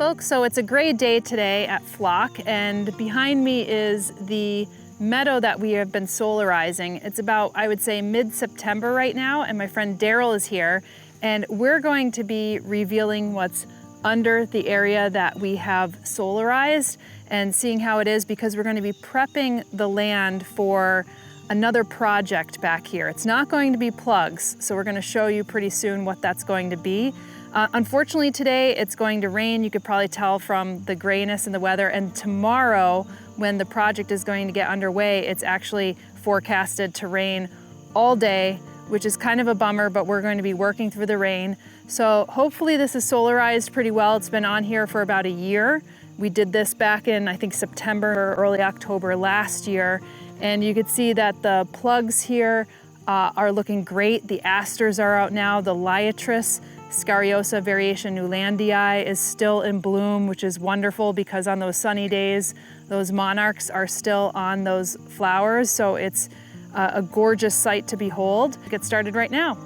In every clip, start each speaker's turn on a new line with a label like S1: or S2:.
S1: folks, so it's a great day today at Flock, and behind me is the meadow that we have been solarizing. It's about, I would say, mid-September right now, and my friend Daryl is here, and we're going to be revealing what's under the area that we have solarized and seeing how it is, because we're going to be prepping the land for another project back here. It's not going to be plugs, so we're going to show you pretty soon what that's going to be. Unfortunately today it's going to rain. You could probably tell from the grayness in the weather, and tomorrow when the project is going to get underway, it's actually forecasted to rain all day, which is kind of a bummer, but we're going to be working through the rain. So hopefully this is solarized pretty well. It's been on here for about a year. We did this back in, I think, September or early October last year, and you could see that the plugs here are looking great. The asters are out now. The liatris, Scariosa variation newlandii, is still in bloom, which is wonderful because on those sunny days, those monarchs are still on those flowers. So it's a gorgeous sight to behold. Get started right now.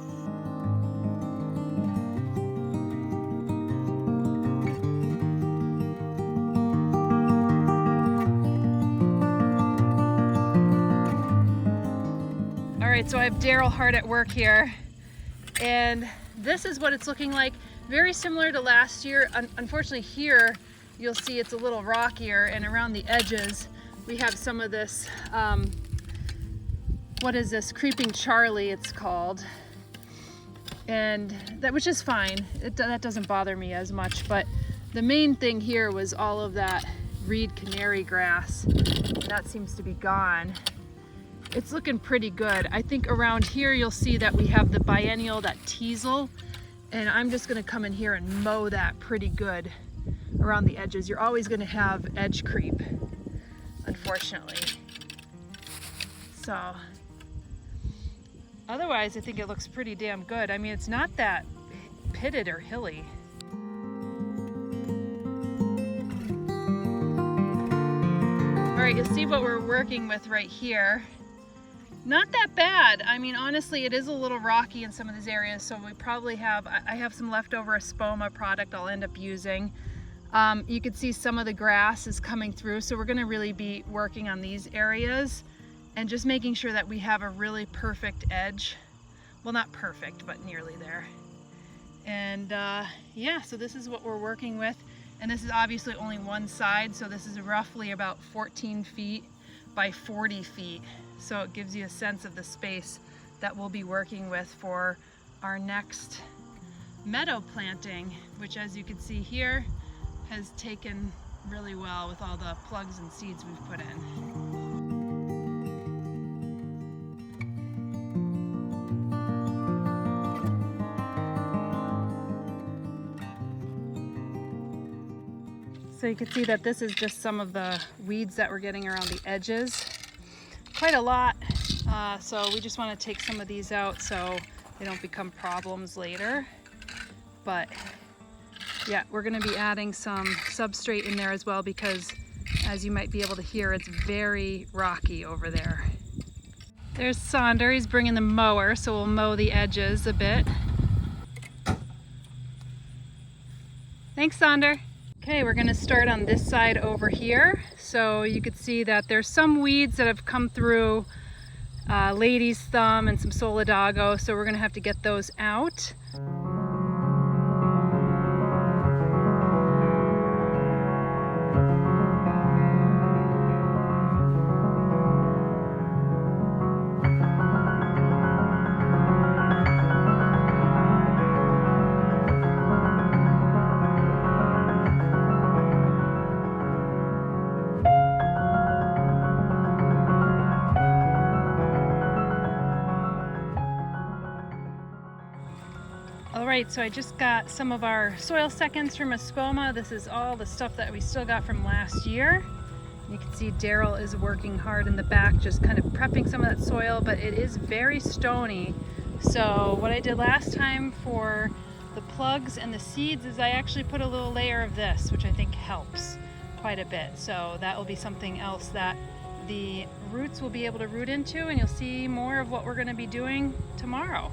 S1: All right, so I have Daryl hard at work here, and this is what it's looking like. Very similar to last year. Unfortunately here, you'll see it's a little rockier, and around the edges, we have some of this, what is this? Creeping Charlie, it's called. And that, which is fine. That doesn't bother me as much, but the main thing here was all of that reed canary grass, and that seems to be gone. It's looking pretty good. I think around here you'll see that we have the biennial, that teasel, and I'm just gonna come in here and mow that pretty good around the edges. You're always gonna have edge creep, unfortunately. So, otherwise I think it looks pretty damn good. I mean, it's not that pitted or hilly. All right, you'll see what we're working with right here. Not that bad. I mean, honestly, it is a little rocky in some of these areas, so we probably have, I have some leftover Espoma product I'll end up using. You can see some of the grass is coming through, so we're gonna really be working on these areas and just making sure that we have a really perfect edge. Well, not perfect, but nearly there. And yeah, so this is what we're working with. And this is obviously only one side, so this is roughly about 14 feet by 40 feet. So it gives you a sense of the space that we'll be working with for our next meadow planting, which, as you can see here, has taken really well with all the plugs and seeds we've put in. So you can see that this is just some of the weeds that we're getting around the edges. Quite a lot, so we just want to take some of these out so they don't become problems later. But yeah, we're going to be adding some substrate in there as well, because as you might be able to hear, it's very rocky over there. There's Sonder, he's bringing the mower, so we'll mow the edges a bit. Thanks, Sonder. Okay, we're going to start on this side over here. So you can see that there's some weeds that have come through, lady's thumb and some solidago, so we're going to have to get those out. Alright, so I just got some of our soil seconds from Espoma. This is all the stuff that we still got from last year. You can see Daryl is working hard in the back, just kind of prepping some of that soil, but it is very stony. So what I did last time for the plugs and the seeds is I actually put a little layer of this, which I think helps quite a bit. So that will be something else that the roots will be able to root into, and you'll see more of what we're going to be doing tomorrow.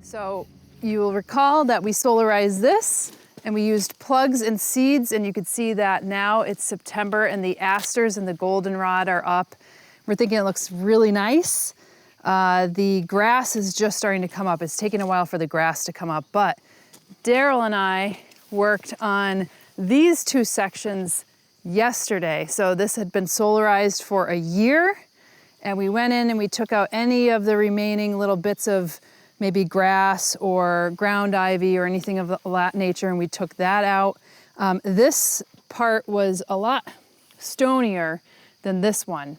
S1: So you will recall that we solarized this and we used plugs and seeds, and you could see that now it's September and the asters and the goldenrod are up. We're thinking it looks really nice. The grass is just starting to come up. It's taking a while for the grass to come up, but Daryl and I worked on these two sections yesterday. So this had been solarized for a year, and we went in and we took out any of the remaining little bits of maybe grass or ground ivy or anything of that nature, and we took that out. This part was a lot stonier than this one.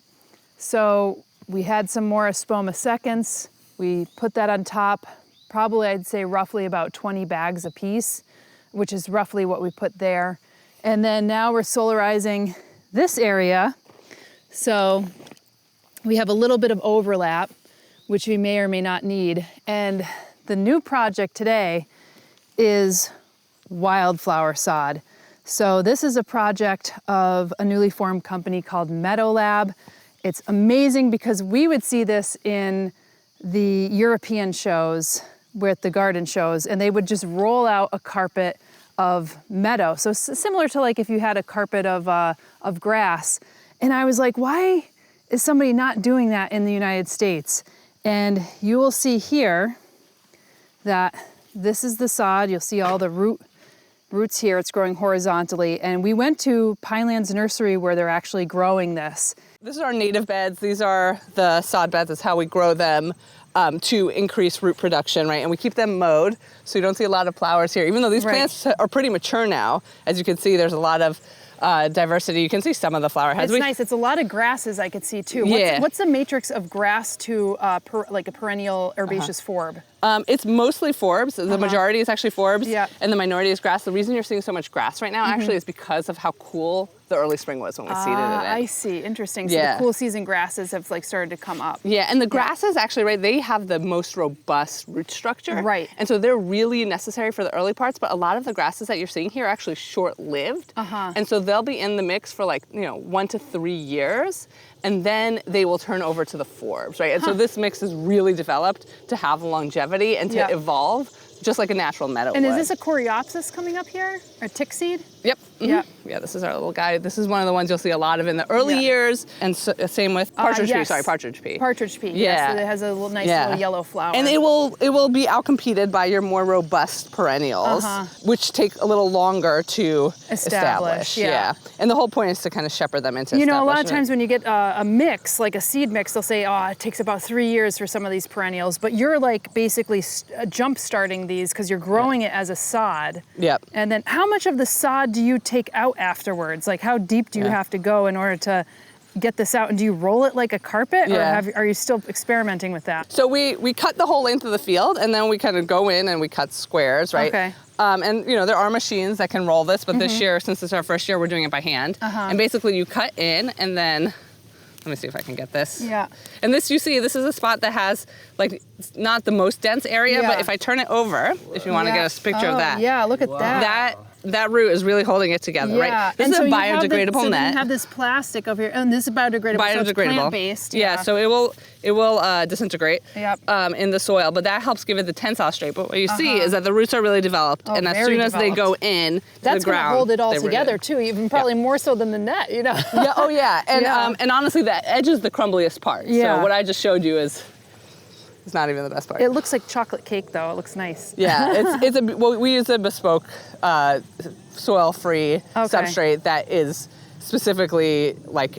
S1: So we had some more Espoma seconds. We put that on top, probably I'd say roughly about 20 bags a piece, which is roughly what we put there. And then now we're solarizing this area. So we have a little bit of overlap, which we may or may not need. And the new project today is wildflower sod. So this is a project of a newly formed company called Meadow Lab. It's amazing because we would see this in the European shows with the garden shows, and they would just roll out a carpet of meadow. So similar to like if you had a carpet of grass. And I was like, why is somebody not doing that in the United States? And you will see here that this is the sod. You'll see all the roots here. It's growing horizontally. And we went to Pinelands Nursery where they're actually growing this.
S2: This is our native beds. These are the sod beds. That's how we grow them to increase root production, right? And we keep them mowed, so you don't see a lot of flowers here. Even though these plants are pretty mature now, as you can see, there's a lot of diversity. You can see some of the flower heads.
S1: It's nice. It's a lot of grasses I could see too. What's the matrix of grass to like a perennial herbaceous forb?
S2: It's mostly forbs. The majority is actually forbs, and the minority is grass. The reason you're seeing so much grass right now actually is because of how cool the early spring was when we seeded it in.
S1: I see. Interesting. So the cool season grasses have like started to come up.
S2: Yeah, and the grasses actually, right, they have the most robust root structure.
S1: Right.
S2: And so they're really necessary for the early parts, but a lot of the grasses that you're seeing here are actually short-lived. And so they'll be in the mix for like, 1 to 3 years, and then they will turn over to the forbs, right? And so this mix is really developed to have longevity and to evolve, just like a natural meadow would.
S1: And is this a coreopsis coming up here? A tick seed?
S2: Yep. Yeah, this is our little guy. This is one of the ones you'll see a lot of in the early years, and same with partridge pea. Sorry, partridge pea.
S1: Partridge pea. Yeah. So it has a little nice little yellow flower.
S2: And it will be outcompeted by your more robust perennials, which take a little longer to establish. Yeah. And the whole point is to kind of shepherd them into establishment.
S1: A lot of times when you get a mix, like a seed mix, they'll say, oh, it takes about 3 years for some of these perennials, but you're like basically jump starting these because you're growing it as a sod.
S2: Yep.
S1: And then how much of the sod do you take out afterwards? Like how deep do you have to go in order to get this out? And do you roll it like a carpet, or are you still experimenting with that?
S2: So we cut the whole length of the field, and then we kind of go in and we cut squares, right?
S1: Okay.
S2: And there are machines that can roll this, but this year, since it's our first year, we're doing it by hand. And basically you cut in, and then let me see if I can get this.
S1: Yeah.
S2: And this, you see, this is a spot that has like not the most dense area, but if I turn it over, if you want to get a picture of that.
S1: Yeah, look at that.
S2: That root is really holding it together, right? This is a biodegradable net.
S1: You have this plastic over here, and this is biodegradable. So it's plant-based.
S2: Yeah, so it will disintegrate in the soil, but that helps give it the tensile strength. But what you see is that the roots are really developed, and as soon as they go in to the ground,
S1: that's going to hold it all together too, even probably more so than the net,
S2: And honestly, the edge is the crumbliest part. So what I just showed you is not even the best part.
S1: It looks like chocolate cake, though. It looks nice.
S2: Yeah, we use a bespoke soil-free substrate that is specifically like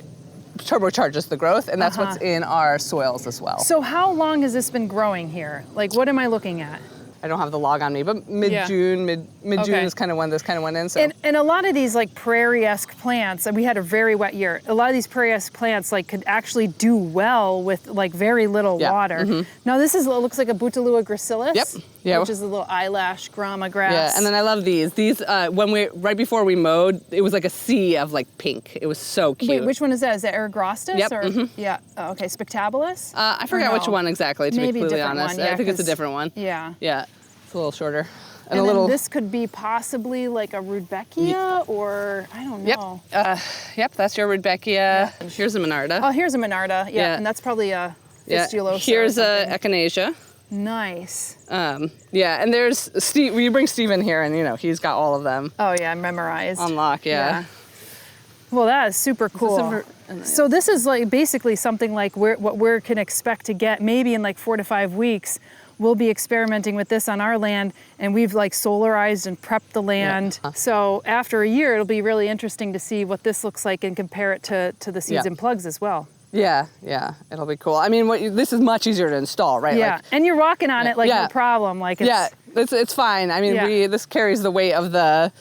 S2: turbocharges the growth, and that's what's in our soils as well.
S1: So how long has this been growing here? Like, what am I looking at?
S2: I don't have the log on me, but mid-June is kind of when this kind of went in. So.
S1: And a lot of these like prairie-esque plants, we had a very wet year. A lot of these prairie-esque plants like could actually do well with like very little water. Now this looks like a Bouteloua gracilis, which is a little eyelash grama grass.
S2: Yeah, and then I love these. These right before we mowed, it was like a sea of like pink. It was so cute.
S1: Wait, which one is that? Is that Eragrostis?
S2: Yep.
S1: Yeah. Oh, okay, Spectabilis.
S2: I forgot which one exactly. To be completely honest, I think it's a different one.
S1: Yeah.
S2: Yeah. It's a little shorter.
S1: And then this could be possibly like a Rudbeckia, or I don't know.
S2: Yep, that's your Rudbeckia. Here's a Monarda.
S1: Oh, here's a Monarda. Yeah, and that's probably a fistulosa.
S2: Here's a Echinacea.
S1: Nice.
S2: Yeah, and there's Steve. We bring Steve in here, and you know he's got all of them
S1: Oh yeah, memorized.
S2: on lock. Yeah.
S1: Well, that is super cool. So this is like basically something like what we can expect to get maybe in like 4 to 5 weeks. We'll be experimenting with this on our land, and we've like solarized and prepped the land. Yeah. So after a year, it'll be really interesting to see what this looks like and compare it to the seeds and plugs as well.
S2: Yeah, it'll be cool. I mean, this is much easier to install, right?
S1: Yeah,
S2: like,
S1: and you're walking on it like no problem. Like
S2: it's fine. I mean, this carries the weight of the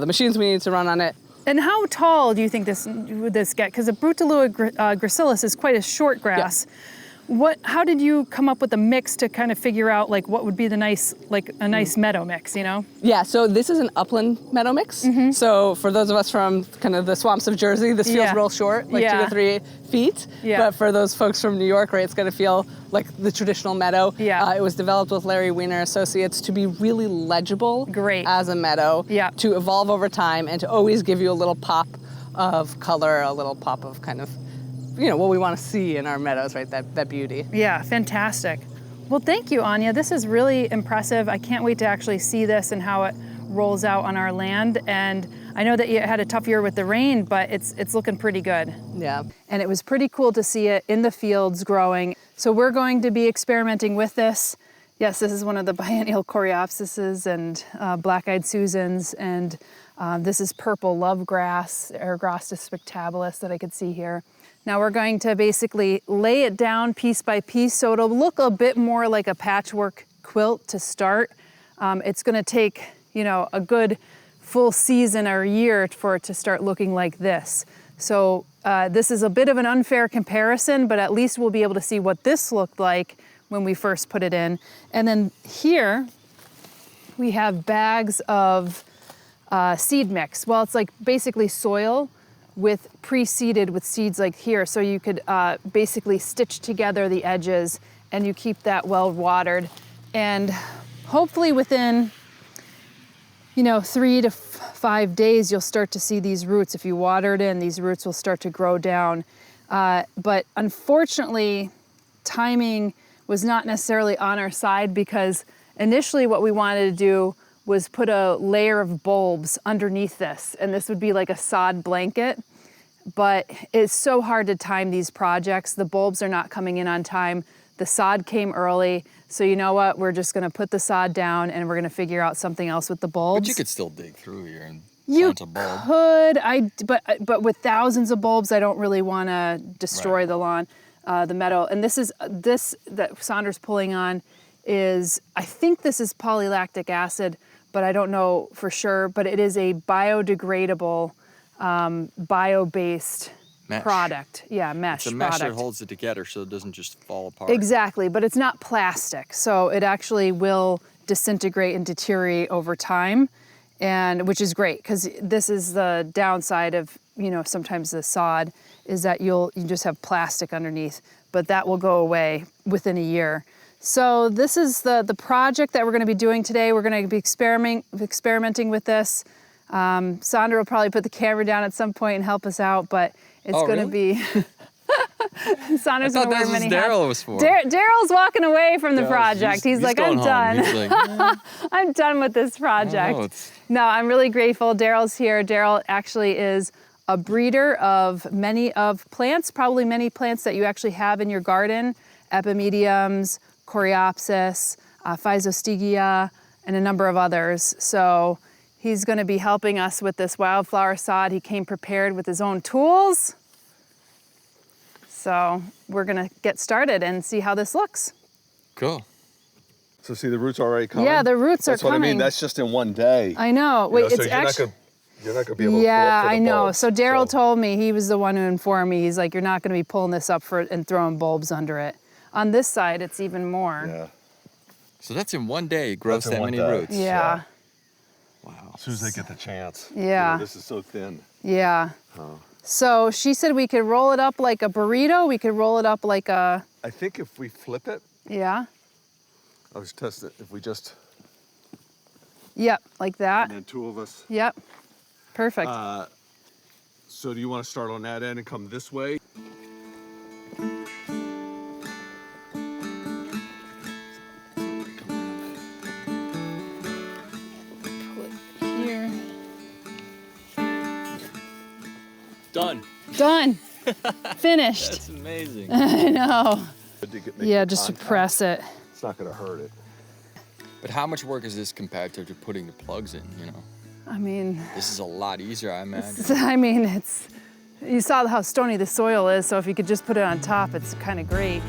S2: machines we need to run on it.
S1: And how tall do you think would this get? Because a Brutalua gracilis is quite a short grass. Yeah. How did you come up with a mix to kind of figure out like what would be a nice meadow mix, you know?
S2: Yeah, so this is an upland meadow mix. Mm-hmm. So for those of us from kind of the swamps of Jersey, this feels real short, like 2 to 3 feet. Yeah. But for those folks from New York, right, it's gonna feel like the traditional meadow. Yeah. It was developed with Larry Weiner Associates to be really legible as a meadow, to evolve over time and to always give you a little pop of color, a little pop of kind of what we want to see in our meadows, right? That beauty. Yeah,
S1: fantastic. Well, thank you, Anya. This is really impressive. I can't wait to actually see this and how it rolls out on our land. And I know that you had a tough year with the rain, but it's looking pretty good.
S2: Yeah.
S1: And it was pretty cool to see it in the fields growing. So we're going to be experimenting with this. Yes, this is one of the biennial coreopsises and black-eyed Susans. And this is purple lovegrass, Eragrostis spectabilis that I could see here. Now we're going to basically lay it down piece by piece so it'll look a bit more like a patchwork quilt to start. It's gonna take, a good full season or a year for it to start looking like this. So this is a bit of an unfair comparison, but at least we'll be able to see what this looked like when we first put it in. And then here we have bags of seed mix. Well, it's like basically soil pre-seeded with seeds like here. So you could basically stitch together the edges and you keep that well watered. And hopefully within, 3 to 5 days, you'll start to see these roots. If you water it in, these roots will start to grow down. But unfortunately, timing was not necessarily on our side because initially what we wanted to do was put a layer of bulbs underneath this, and this would be like a sod blanket. But it's so hard to time these projects. The bulbs are not coming in on time. The sod came early. So you know what? We're just gonna put the sod down and we're gonna figure out something else with the bulbs.
S3: But you could still dig through here and plant a bulb.
S1: You could, but with thousands of bulbs, I don't really wanna destroy the lawn, the meadow. And this that Sandra's pulling on I think this is polylactic acid, but I don't know for sure, but it is a biodegradable, bio-based product. Yeah, mesh product.
S3: It's a mesh that holds it together so it doesn't just fall apart.
S1: Exactly, but it's not plastic, so it actually will disintegrate and deteriorate over time, and which is great, because this is the downside of, sometimes the sod, is that you just have plastic underneath, but that will go away within a year. So this is the project that we're going to be doing today. We're going to be experimenting with this. Sandra will probably put the camera down at some point and help us out, but it's going to be... Sandra's going to wear many hats.
S3: Daryl was for.
S1: Daryl's walking away from the project. He's like, I'm done.
S3: He's like,
S1: I'm done with this project. No, I'm really grateful. Daryl's here. Daryl actually is a breeder of many plants, probably many plants that you actually have in your garden, epimediums, coreopsis, physostegia, and a number of others. So he's going to be helping us with this wildflower sod. He came prepared with his own tools. So we're going to get started and see how this looks.
S3: Cool.
S4: So see the roots already coming?
S1: Yeah, the roots are coming.
S4: That's what I mean. That's just in one day.
S1: I know. Wait,
S4: so you're not going to be able to
S1: Yeah,
S4: pull it for the
S1: I know.
S4: bulbs,
S1: So Daryl told me, he was the one who informed me. He's like, you're not going to be pulling this up and throwing bulbs under it. On this side, it's even more.
S4: Yeah.
S3: So that's in one day, grows that many roots.
S1: Yeah.
S3: Wow.
S4: As soon as they get the chance.
S1: Yeah.
S4: This is so thin.
S1: Yeah. So she said we could roll it up like a burrito. We could roll it up like a...
S4: I think if we flip it.
S1: Yeah.
S4: I was testing it. If we just...
S1: Yep, like that.
S4: And then two of us.
S1: Yep. Perfect.
S4: So do you want to start on that end and come this way?
S3: Done.
S1: Done. Finished.
S3: That's amazing.
S1: I know.
S4: Make
S1: Yeah,
S4: the
S1: just to
S4: contact.
S1: press it.
S4: It's not gonna hurt it.
S3: But how much work is this compared to putting the plugs in, you know?
S1: I mean,
S3: This is a lot easier, I imagine.
S1: it's, you saw how stony the soil is, so if you could just put it on top, it's kind of great.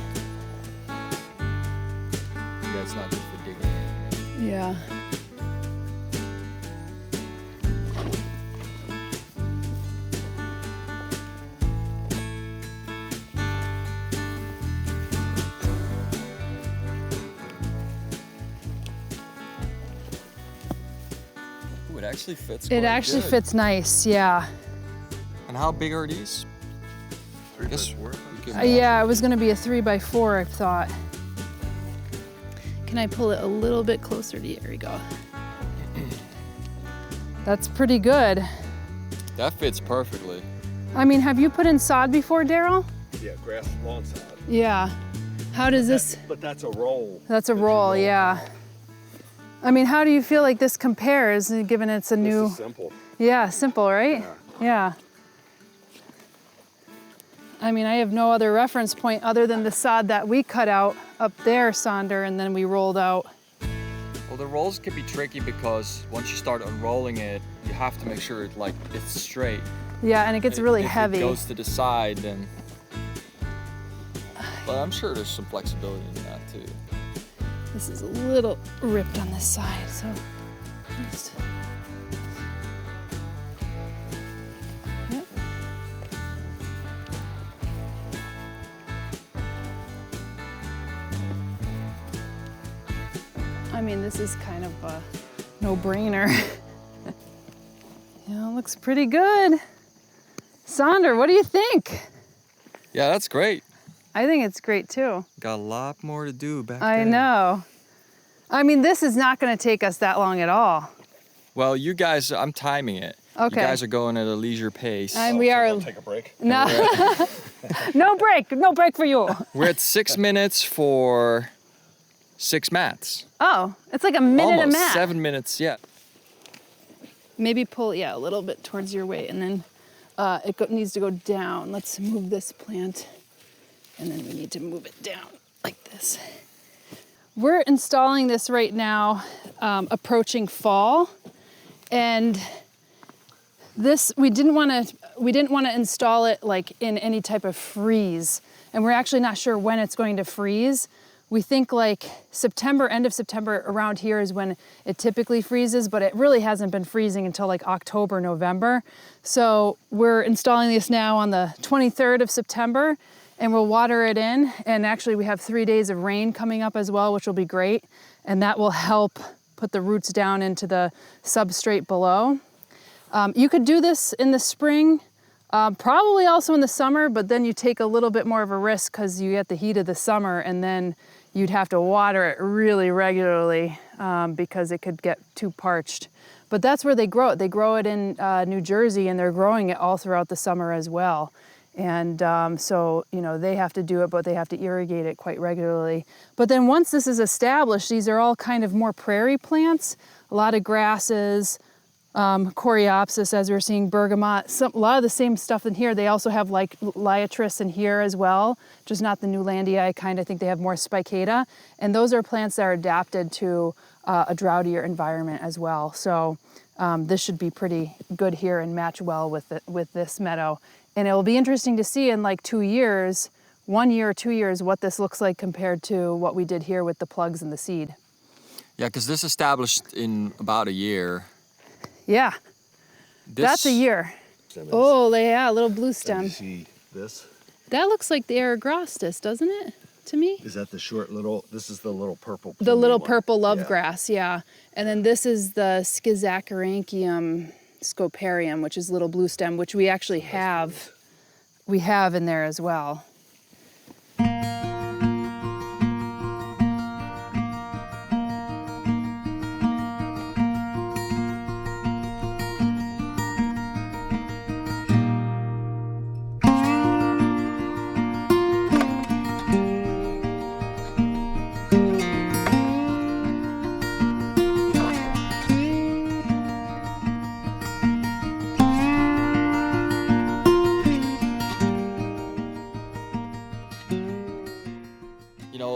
S3: Yeah, it's not good for digging.
S1: Yeah.
S3: Ooh, it actually fits
S1: It
S3: quite
S1: actually
S3: good.
S1: fits nice, yeah.
S3: And how big are these?
S4: 3 by
S3: Guess
S4: 4.
S3: we can
S1: Yeah, it was gonna be a 3x4, I thought. Can I pull it a little bit closer to you? There we go. That's pretty good.
S3: That fits perfectly.
S1: I mean, have you put in sod before, Daryl?
S4: Yeah, grass lawn sod.
S1: Yeah. How does this?
S4: But that's a roll.
S1: That's a
S4: that you
S1: roll, yeah. I mean, how do you feel like this compares, given it's a new?
S4: This is simple.
S1: Yeah, simple, right? Yeah. I mean, I have no other reference point other than the sod that we cut out up there, Sonder, and then we rolled out.
S3: Well, the rolls can be tricky because once you start unrolling it, you have to make sure it's straight.
S1: Yeah, and it gets really
S3: if
S1: heavy.
S3: If it goes to the side, then. But I'm sure there's some flexibility in that too.
S1: This is a little ripped on this side, so just. Yep. I mean, this is kind of a no-brainer. Yeah, it looks pretty good. Sonder, what do you think?
S3: Yeah, that's great.
S1: I think it's great too.
S3: Got a lot more to do back there.
S1: I know. I mean, this is not going to take us that long at all.
S3: Well, you guys, I'm timing it.
S1: Okay.
S3: You guys are going at a leisure pace.
S1: We are.
S4: Wanna take a break?
S1: No, no break for you.
S3: We're at 6 minutes for 6 mats.
S1: Oh, it's like a minute
S3: Almost
S1: a mat.
S3: 7 minutes, yeah.
S1: Maybe pull, yeah, a little bit towards your weight, and then needs to go down. Let's move this plant, and then we need to move it down like this. We're installing this right now, approaching fall, and this we didn't want to install it like in any type of freeze, and we're actually not sure when it's going to freeze. We think like September, end of September around here is when it typically freezes, but it really hasn't been freezing until like October, November. So we're installing this now on the 23rd of September, and we'll water it in. And actually we have 3 days of rain coming up as well, which will be great. And that will help put the roots down into the substrate below. You could do this in the spring, probably also in the summer, but then you take a little bit more of a risk because you get the heat of the summer, and then you'd have to water it really regularly because it could get too parched. But that's where they grow it. They grow it in New Jersey, and they're growing it all throughout the summer as well. And so, you know, they have to do it, but they have to irrigate it quite regularly. But then once this is established, these are all kind of more prairie plants, a lot of grasses, coreopsis, as we're seeing, bergamot, a lot of the same stuff in here. They also have like liatris in here as well, just not the Newlandia kind. I think they have more spicata. And those are plants that are adapted to a droughtier environment as well. So this should be pretty good here and match well with this meadow. And it will be interesting to see in like 2 years, 1 year or 2 years, what this looks like compared to what we did here with the plugs and the seed.
S3: Yeah, because this established in about a year.
S1: Yeah, that's a year. Oh, yeah, a little blue stem.
S4: You see this?
S1: That looks like the Aragrostis, doesn't it, to me?
S4: Is that the short little, this is the little purple.
S1: The little
S4: one.
S1: purple love
S4: Yeah.
S1: grass, yeah. And then this is the Schizachyranchium scoparium, which is little blue stem, which we actually have. We have in there as well.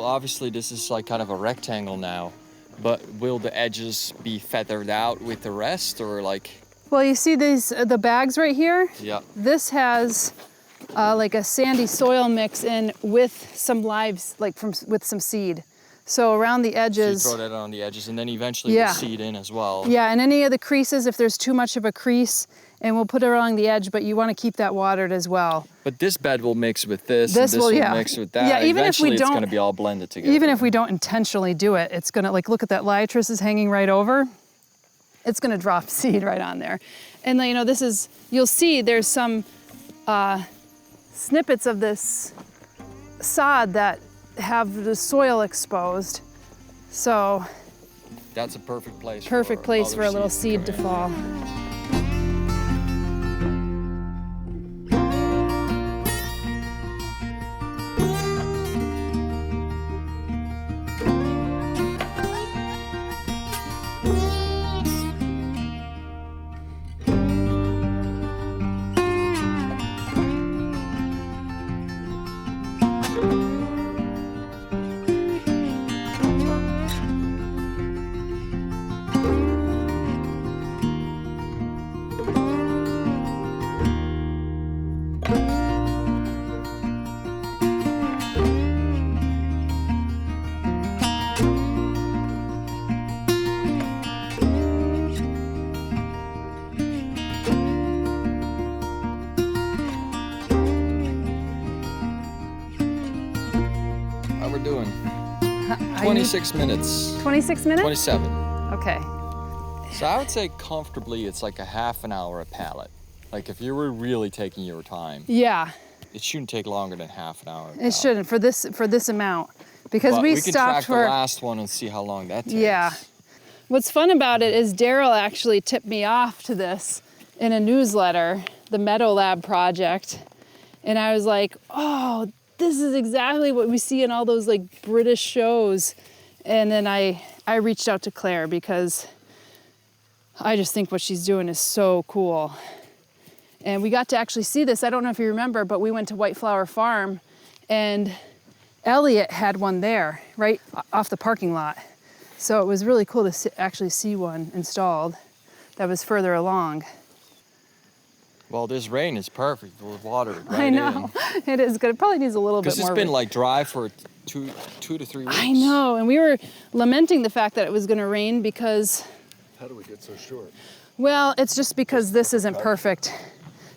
S3: obviously this is like kind of a rectangle now, but will the edges be feathered out with the rest, or like?
S1: Well, you see these, the bags right here?
S3: Yeah.
S1: This has like a sandy soil mix in with some lives, like with some seed. So around the edges.
S3: So you throw that on the edges, and then eventually we'll seed in as well.
S1: Yeah, and any of the creases, if there's too much of a crease, and we'll put it along the edge, but you want to keep that watered as well.
S3: But this bed will mix with this, and this will mix with that.
S1: Yeah, even
S3: eventually
S1: if we don't,
S3: it's going to be all blended together.
S1: Even if we don't intentionally do it, it's going to, like, look at that liatris is hanging right over. It's going to drop seed right on there. And you know, this is, you'll see there's some snippets of this sod that have the soil exposed. So
S3: that's a perfect place.
S1: Perfect place for a little seed to fall.
S3: How we're doing? 26 minutes.
S1: 26 minutes?
S3: 27.
S1: Okay.
S3: So I would say comfortably it's like a half an hour a pallet. Like if you were really taking your time.
S1: Yeah.
S3: It shouldn't take longer than half an hour.
S1: It shouldn't for this amount, because we
S3: can
S1: stopped
S3: track
S1: for
S3: the last one and see how long that takes.
S1: Yeah. What's fun about it is Daryl actually tipped me off to this in a newsletter, the Meadow Lab project, and I was like, oh, this is exactly what we see in all those like British shows. And then I reached out to Claire because I just think what she's doing is so cool. And we got to actually see this. I don't know if you remember, but we went to Wildflower Farm and Elliot had one there, right off the parking lot. So it was really cool to actually see one installed that was further along.
S3: Well, this rain is perfect with water right
S1: I know, it is good. It probably needs a little bit more.
S3: Because it's been like dry for two to 3 weeks.
S1: I know, and we were lamenting the fact that it was gonna rain because...
S4: How do we get so short?
S1: Well, it's just because this isn't perfect.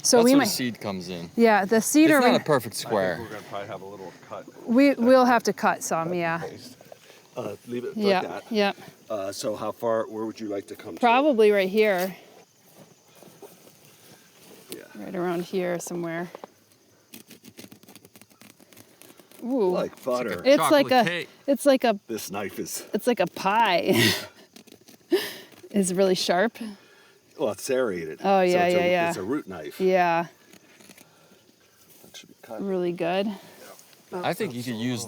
S1: So
S3: That's
S1: we
S3: where
S1: might...
S3: the seed comes in.
S1: Yeah, the seed
S3: It's
S1: are...
S3: not a perfect square.
S4: I think we're gonna probably have a little cut.
S1: We'll have to cut some, yeah.
S4: Leave it
S1: Yeah,
S4: like that.
S1: yeah.
S4: So how far, where would you like to come
S1: Probably right here.
S4: Yeah.
S1: Right around here somewhere. Ooh.
S4: Like butter.
S1: It's like a,
S3: cake.
S1: it's like a,
S4: This knife is,
S1: it's like a pie. It's really sharp.
S4: well, it's serrated.
S1: Oh, yeah,
S4: so it's
S1: yeah.
S4: It's a root knife.
S1: Yeah,
S4: That should be cut.
S1: really good.
S3: I think you could use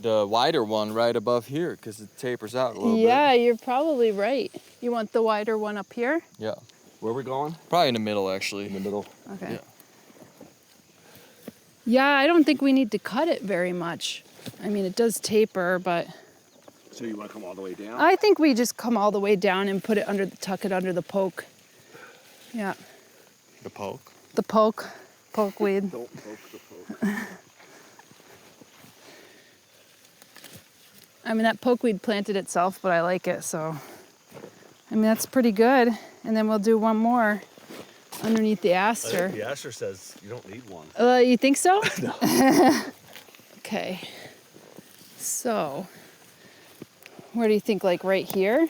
S3: the wider one right above here because it tapers out a little bit.
S1: Yeah, you're probably right. You want the wider one up here?
S3: Yeah.
S4: Where are we going?
S3: Probably in the middle, actually.
S4: In the middle.
S1: Okay.
S3: Yeah.
S1: Yeah, I don't think we need to cut it very much. I mean, it does taper, but
S4: So you want to come all the way down?
S1: I think we just come all the way down and put it under, tuck it under the poke. Yeah,
S3: The poke.
S1: the pokeweed.
S4: Don't poke the poke.
S1: I mean, that pokeweed planted itself, but I like it, so. I mean, that's pretty good. And then we'll do one more underneath the aster.
S4: The aster says you don't need one.
S1: You think so?
S4: No.
S1: Okay. So, where do you think, like right here?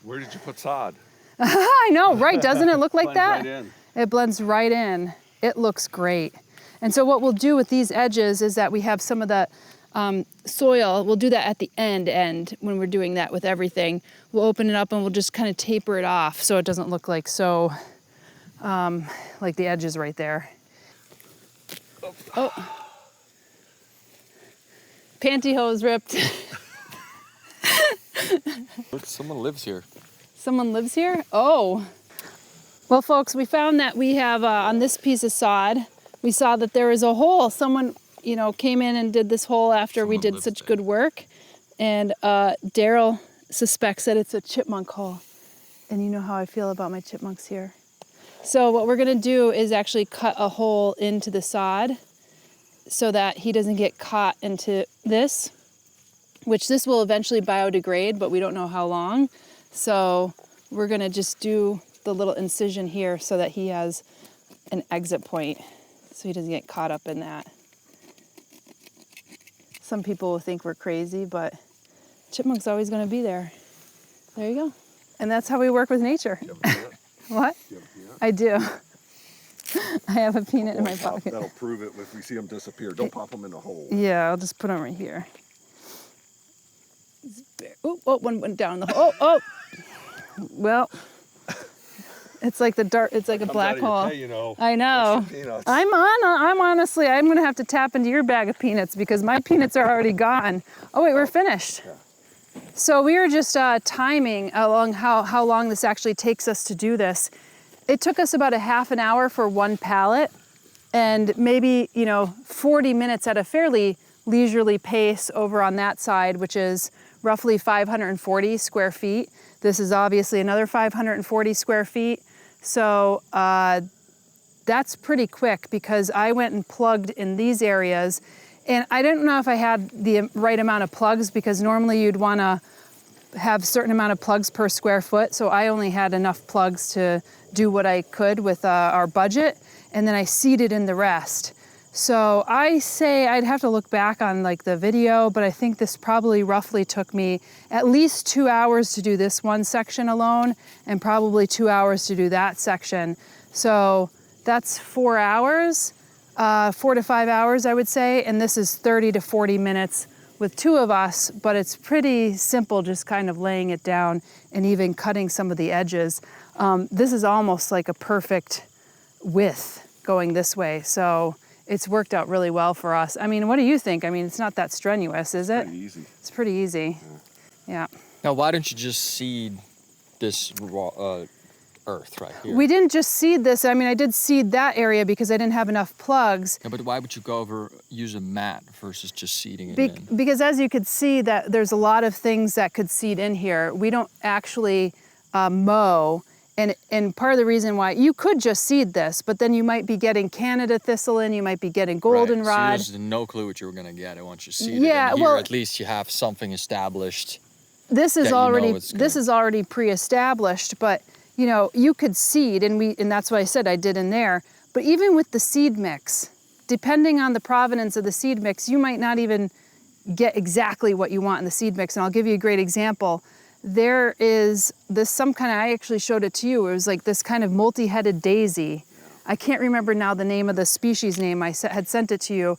S4: Where did you put sod?
S1: I know, right? Doesn't it look like
S4: Blends
S1: that?
S4: right in.
S1: It blends right in. It looks great. And so what we'll do with these edges is that we have some of the soil. We'll do that at the end when we're doing that with everything. We'll open it up and we'll just kind of taper it off so it doesn't look like so, like the edges right there. Oh. Pantyhose ripped.
S3: Look, someone lives here.
S1: Someone lives here? Oh. Well, folks, we found that we have, on this piece of sod, we saw that there is a hole. Someone came in and did this hole after we did such good work. And Daryl suspects that it's a chipmunk hole. And you know how I feel about my chipmunks here. So what we're gonna do is actually cut a hole into the sod so that he doesn't get caught into this, which this will eventually biodegrade, but we don't know how long. So we're gonna just do the little incision here so that he has an exit point so he doesn't get caught up in that. Some people will think we're crazy, but chipmunk's always gonna be there. There you go. And that's how we work with nature.
S4: You have a peanut?
S1: What?
S4: You have a peanut?
S1: I do. I have a peanut in my pocket.
S4: That'll prove it if we see them disappear. Don't pop them in the hole.
S1: Yeah, I'll just put them right here. Oh, one went down the hole. Oh. Well, it's like it's like a black hole. I know. I'm honestly, I'm gonna have to tap into your bag of peanuts because my peanuts are already gone. Oh wait, we're finished.
S4: Yeah.
S1: So we were just timing along how long this actually takes us to do this. It took us about a half an hour for one pallet and maybe, 40 minutes at a fairly leisurely pace over on that side, which is roughly 540 square feet. This is obviously another 540 square feet. So that's pretty quick because I went and plugged in these areas. And I didn't know if I had the right amount of plugs because normally you'd want to have a certain amount of plugs per square foot. So I only had enough plugs to do what I could with our budget. And then I seeded in the rest. So I say I'd have to look back on like the video, but I think this probably roughly took me at least 2 hours to do this one section alone and probably 2 hours to do that section. So that's 4 hours. 4 to 5 hours, I would say, and this is 30 to 40 minutes with two of us, but it's pretty simple just kind of laying it down and even cutting some of the edges. This is almost like a perfect width going this way, so it's worked out really well for us. I mean, what do you think? I mean, it's not that strenuous, is it?
S4: Pretty easy.
S1: It's pretty easy, yeah.
S3: Now, why don't you just seed this raw earth right here?
S1: We didn't just seed this. I mean, I did seed that area because I didn't have enough plugs.
S3: Yeah, but why would you use a mat versus just seeding it in?
S1: Because as you could see, that there's a lot of things that could seed in here. We don't actually mow, and part of the reason why you could just seed this, but then you might be getting Canada thistle in, you might be getting goldenrod.
S3: So you had no clue what you were going to get once you seed
S1: yeah,
S3: it in. Here,
S1: well,
S3: at least you have something established.
S1: This is already pre-established, but you could seed, and that's what I said I did in there. But even with the seed mix, depending on the provenance of the seed mix, you might not even get exactly what you want in the seed mix. And I'll give you a great example. There is this I actually showed it to you. It was like this kind of multi-headed daisy. I can't remember now the name of the species name. I had sent it to you.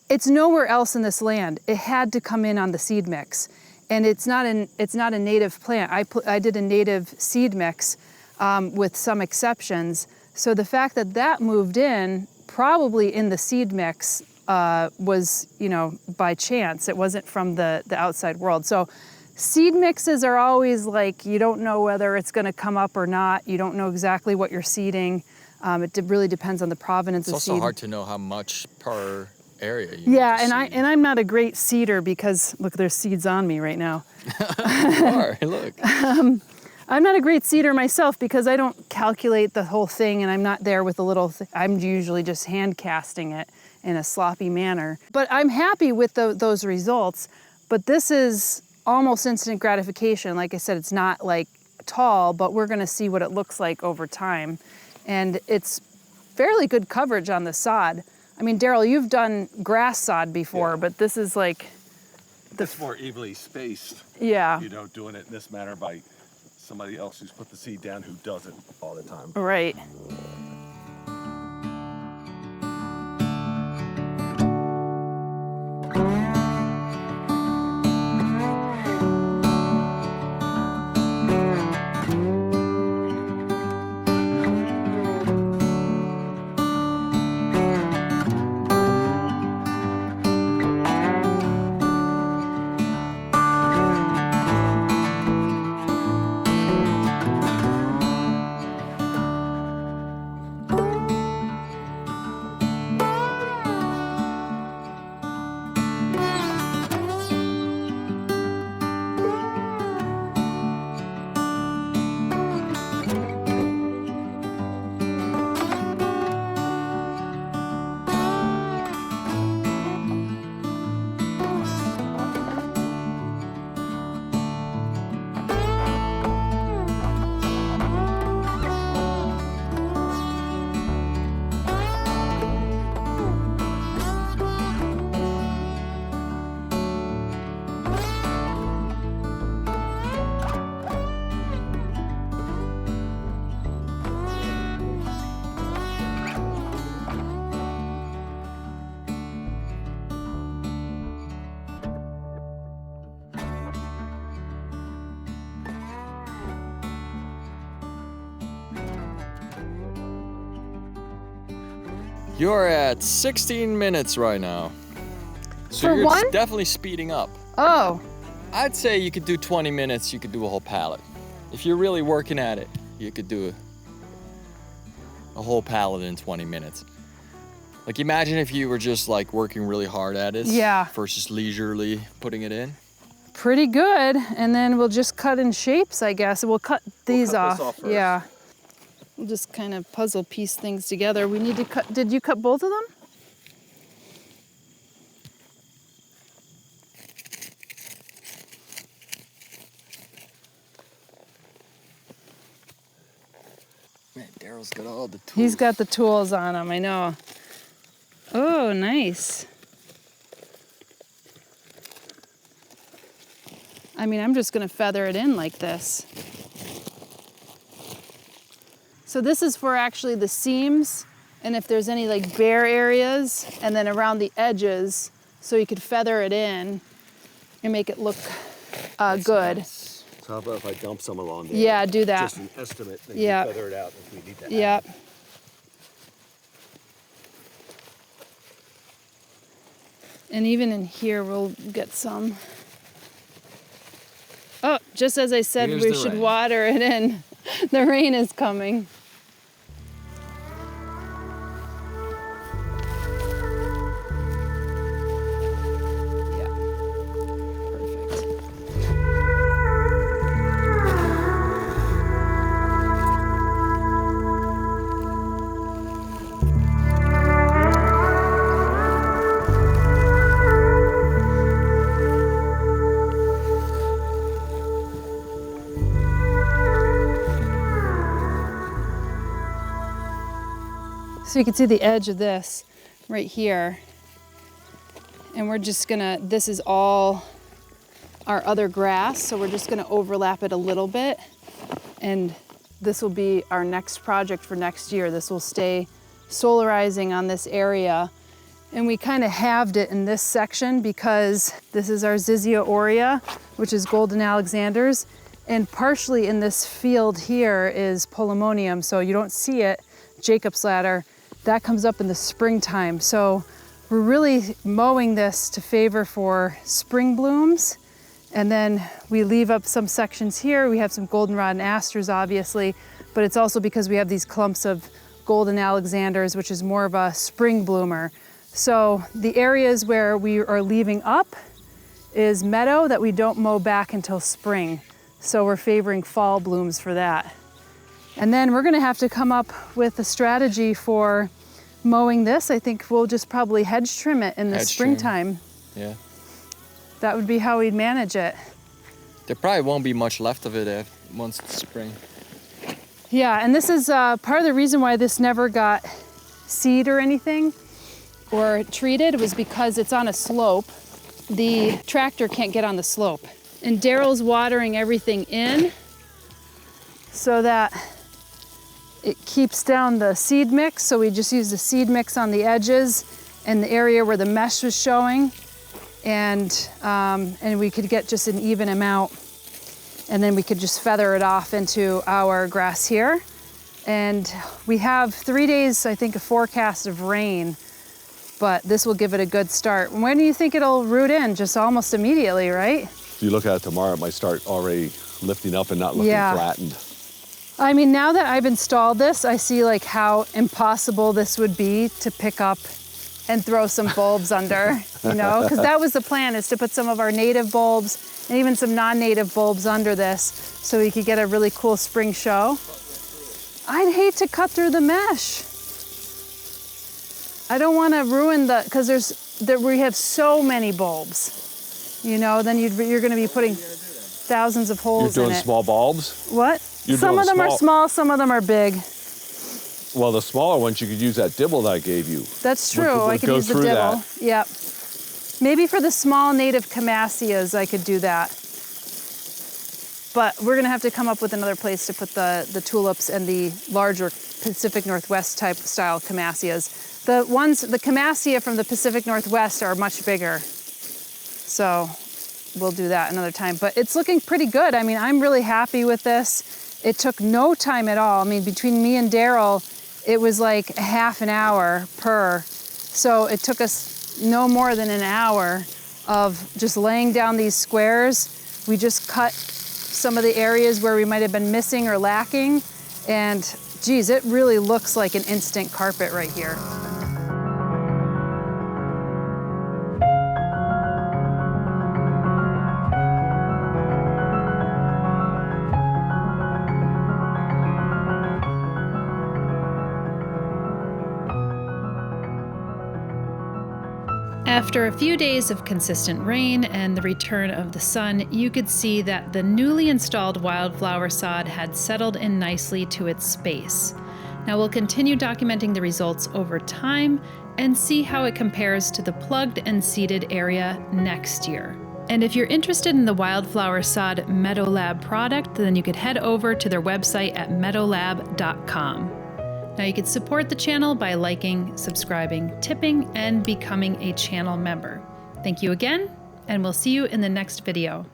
S1: It's nowhere else in this land. It had to come in on the seed mix. And it's not a native plant. I did a native seed mix with some exceptions. So the fact that moved in probably in the seed mix was, by chance. It wasn't from the outside world. So seed mixes are always like, you don't know whether it's going to come up or not. You don't know exactly what you're seeding. It really depends on the provenance of seed.
S3: It's also hard to know how much per area you
S1: and I'm not a great seeder because, look, there's seeds on me right now.
S3: You are, look.
S1: I'm not a great seeder myself because I don't calculate the whole thing and I'm not there with the little I'm usually just hand casting it in a sloppy manner. But I'm happy with those results, but this is almost instant gratification. Like I said, it's not like tall, but we're gonna see what it looks like over time. And it's fairly good coverage on the sod. I mean, Daryl, you've done grass sod before, but this is like...
S4: It's more evenly spaced.
S1: Yeah.
S4: Doing it in this manner by somebody else who's put the seed down who does it all the time.
S1: Right.
S3: You're at 16 minutes right now. So
S1: For
S3: you're
S1: one?
S3: definitely speeding up.
S1: Oh,
S3: I'd say you could do 20 minutes, you could do a whole pallet. If you're really working at it, you could do a whole pallet in 20 minutes. Like imagine if you were just like working really hard at it
S1: yeah.
S3: versus leisurely putting it in.
S1: Pretty good. And then we'll just cut in shapes, I guess. We'll cut these off.
S4: This off first.
S1: Yeah. We'll just kind of puzzle piece things together. We need to cut, did you cut both of them?
S3: Man, Daryl's got all the tools.
S1: He's got the tools on him, I know. Oh, nice. I mean, I'm just gonna feather it in like this. So this is for actually the seams, and if there's any like bare areas, and then around the edges, so you could feather it in and make it look good.
S4: Nice. So how about if I dump some along there?
S1: Yeah, do that.
S4: Just an estimate, then
S1: Yeah.
S4: you feather it out if we need to add.
S1: Yep. And even in here, we'll get some. Oh, just as I said,
S3: Here's
S1: we
S3: the
S1: should
S3: rain.
S1: water it in. The rain is coming. Yeah. Perfect. So you can see the edge of this right here. And we're just gonna, this is all our other grass, so we're just gonna overlap it a little bit. And this will be our next project for next year. This will stay solarizing on this area. And we kind of halved it in this section because this is our Zizia aurea, which is golden Alexander's. And partially in this field here is polemonium, so you don't see it, Jacob's ladder. That comes up in the springtime. So we're really mowing this to favor for spring blooms. And then we leave up some sections here. We have some goldenrod and asters, obviously, but it's also because we have these clumps of golden Alexanders, which is more of a spring bloomer. So the areas where we are leaving up is meadow that we don't mow back until spring. So we're favoring fall blooms for that. And then we're gonna have to come up with a strategy for mowing this. I think we'll just probably hedge trim it in the springtime.
S3: Yeah.
S1: That would be how we'd manage it.
S3: There probably won't be much left of it once it's spring.
S1: Yeah, and this is part of the reason why this never got seed or anything or treated was because it's on a slope. The tractor can't get on the slope. And Daryl's watering everything in so that it keeps down the seed mix. So we just use the seed mix on the edges and the area where the mesh was showing. And we could get just an even amount. And then we could just feather it off into our grass here. And we have 3 days, I think, a forecast of rain, but this will give it a good start. When do you think it'll root in? Just almost immediately, right?
S4: If you look at it tomorrow, it might start already lifting up and not looking flattened.
S1: I mean, now that I've installed this, I see like how impossible this would be to pick up and throw some bulbs under, you know? Because that was the plan, is to put some of our native bulbs and even some non-native bulbs under this so we could get a really cool spring show. I'd hate to cut through the mesh. I don't want to ruin the, because we have so many bulbs, you know, then you're going to be putting thousands of holes in it.
S4: You're doing small bulbs?
S1: What? Some of them are small, some of them are big.
S4: Well, the smaller ones, you could use that dibble that I gave you.
S1: That's true. I could use the dibble. Yep. Maybe for the small native Camasias, I could do that. But we're going to have to come up with another place to put the tulips and the larger Pacific Northwest type style Camasias. The Camasia from the Pacific Northwest are much bigger. So we'll do that another time. But it's looking pretty good. I mean, I'm really happy with this. It took no time at all. I mean, between me and Daryl, it was like a half an hour per. So it took us no more than an hour of just laying down these squares. We just cut some of the areas where we might have been missing or lacking. And geez, it really looks like an instant carpet right here. After a few days of consistent rain and the return of the sun, you could see that the newly installed wildflower sod had settled in nicely to its space. Now we'll continue documenting the results over time and see how it compares to the plugged and seeded area next year. And if you're interested in the wildflower sod Meadow Lab product, then you could head over to their website at meadowlab.com. Now you can support the channel by liking, subscribing, tipping, and becoming a channel member. Thank you again, and we'll see you in the next video.